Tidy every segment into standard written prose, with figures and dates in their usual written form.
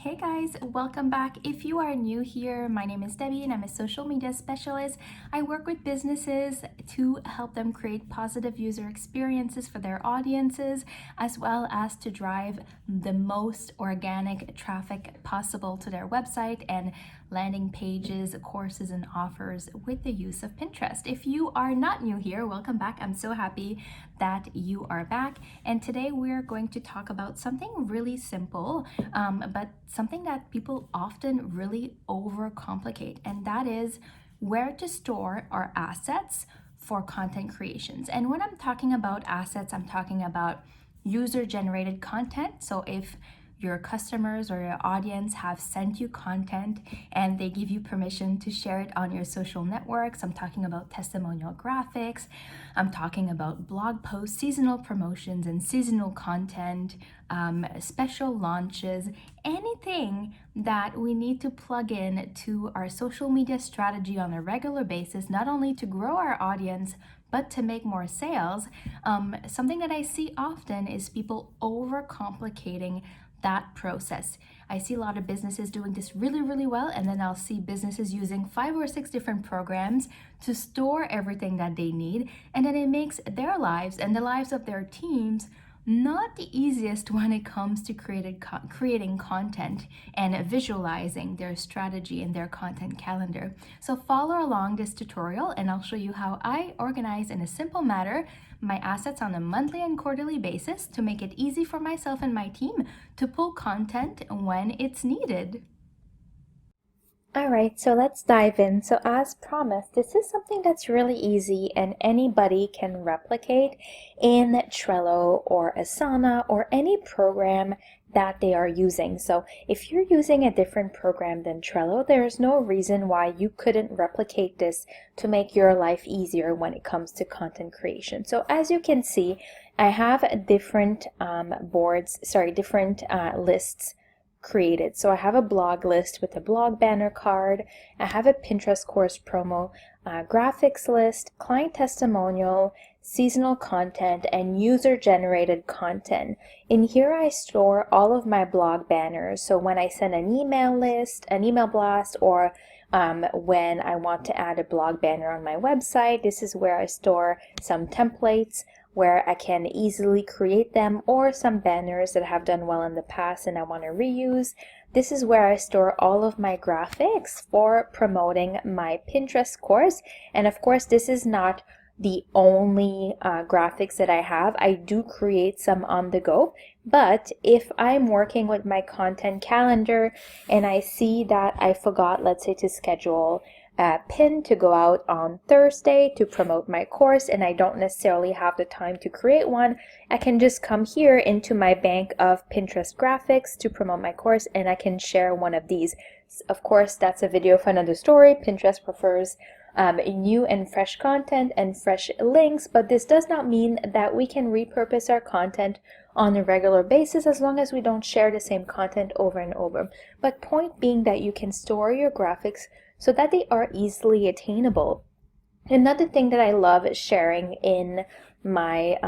Hey guys, welcome back. If you are new here, my name is Debbie and I'm a social media specialist. I work with businesses to help them create positive user experiences for their audiences, as well as to drive the most organic traffic possible to their website and landing pages, courses, and offers with the use of Pinterest. If you are not new here, welcome back. I'm so happy that you are back. And today we're going to talk about something really simple, but something that people often really overcomplicate, and that is where to store our assets for content creations. And when I'm talking about assets, I'm talking about user-generated content. So if your customers or your audience have sent you content and they give you permission to share it on your social networks. I'm talking about testimonial graphics. I'm talking about blog posts, seasonal promotions and seasonal content, special launches, anything that we need to plug in to our social media strategy on a regular basis, not only to grow our audience, but to make more sales. Something that I see often is people overcomplicating that process. I see a lot of businesses doing this really well, and then I'll see businesses using 5 or 6 different programs to store everything that they need, and then it makes their lives and the lives of their teams not the easiest when it comes to creating content and visualizing their strategy and their content calendar. So follow along this tutorial and I'll show you how I organize in a simple manner my assets on a monthly and quarterly basis to make it easy for myself and my team to pull content when it's needed. Alright, so let's dive in. So as promised, this is something that's really easy and anybody can replicate in Trello or Asana or any program that they are using. So if you're using a different program than Trello, there's no reason why you couldn't replicate this to make your life easier when it comes to content creation. So as you can see, I have different different lists created. So I have a blog list with a blog banner card, I have a Pinterest course promo, graphics list, client testimonial, seasonal content, and user-generated content. In here I store all of my blog banners. So when I send an email blast, or when I want to add a blog banner on my website, this is where I store some templates where I can easily create them, or some banners that have done well in the past and I want to reuse. This is where I store all of my graphics for promoting my Pinterest course. And of course, this is not the only graphics that I have. I do create some on the go, but if I'm working with my content calendar and I see that I forgot, let's say, to schedule a pin to go out on Thursday to promote my course and I don't necessarily have the time to create one, I can just come here into my bank of Pinterest graphics to promote my course and I can share one of these. Of course, that's a video for another story. Pinterest prefers new and fresh content and fresh links, but this does not mean that we can repurpose our content on a regular basis as long as we don't share the same content over and over. But point being that you can store your graphics so that they are easily attainable. Another thing that I love sharing in my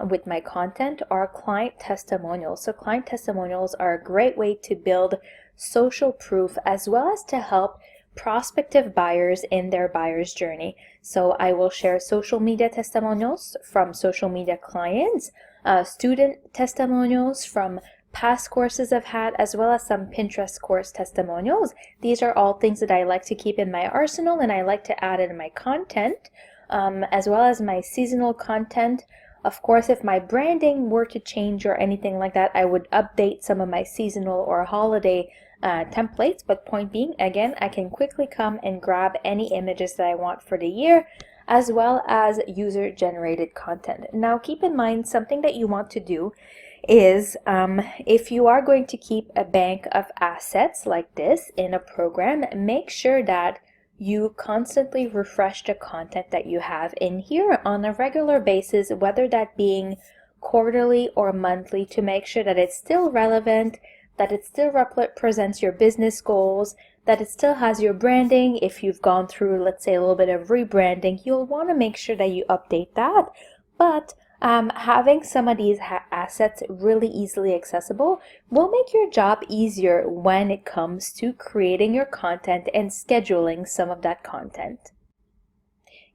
with my content are client testimonials. So client testimonials are a great way to build social proof as well as to help prospective buyers in their buyer's journey. So I will share social media testimonials from social media clients, student testimonials from past courses I've had, as well as some Pinterest course testimonials. These are all things that I like to keep in my arsenal and I like to add in my content, as well as my seasonal content. Of course, if my branding were to change or anything like that, I would update some of my seasonal or holiday templates. But point being, again, I can quickly come and grab any images that I want for the year, as well as user-generated content. Now, keep in mind something that you want to do is if you are going to keep a bank of assets like this in a program, make sure that you constantly refresh the content that you have in here on a regular basis, whether that being quarterly or monthly, to make sure that it's still relevant, that it still represents your business goals, that it still has your branding. If you've gone through, let's say, a little bit of rebranding, you'll want to make sure that you update that. But Having some of these assets really easily accessible will make your job easier when it comes to creating your content and scheduling some of that content.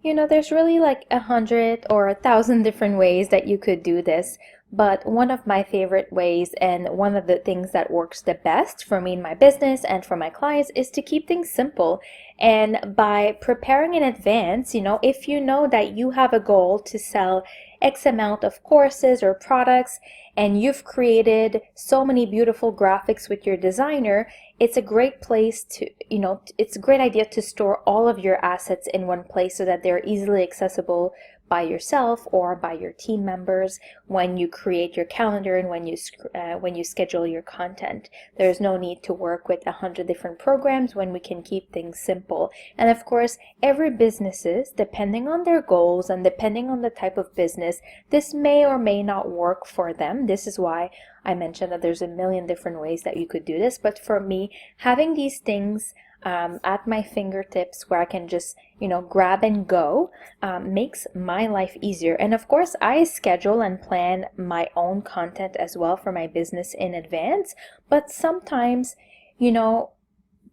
You know, there's really like 100 or 1,000 different ways that you could do this, but one of my favorite ways and one of the things that works the best for me in my business and for my clients is to keep things simple. And by preparing in advance, you know, if you know that you have a goal to sell X amount of courses or products and you've created so many beautiful graphics with your designer, it's a great place to, you know, it's a great idea to store all of your assets in one place so that they're easily accessible by yourself or by your team members when you create your calendar and when you schedule your content. There's no need to work with 100 different programs when we can keep things simple. And of course, every businesses, depending on their goals and depending on the type of business, this may or may not work for them. This is why I mentioned that there's a million different ways that you could do this. But for me, having these things at my fingertips where I can just, you know, grab and go makes my life easier. And of course, I schedule and plan my own content as well for my business in advance. But sometimes, you know,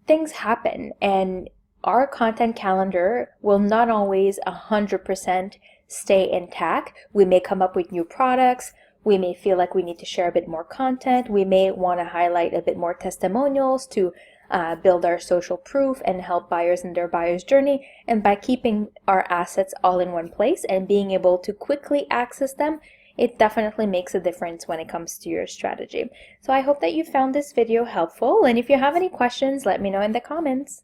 things happen and our content calendar will not always 100% stay intact. We may come up with new products. We may feel like we need to share a bit more content. We may want to highlight a bit more testimonials to build our social proof and help buyers in their buyer's journey. And by keeping our assets all in one place and being able to quickly access them, it definitely makes a difference when it comes to your strategy. So I hope that you found this video helpful. And if you have any questions, let me know in the comments.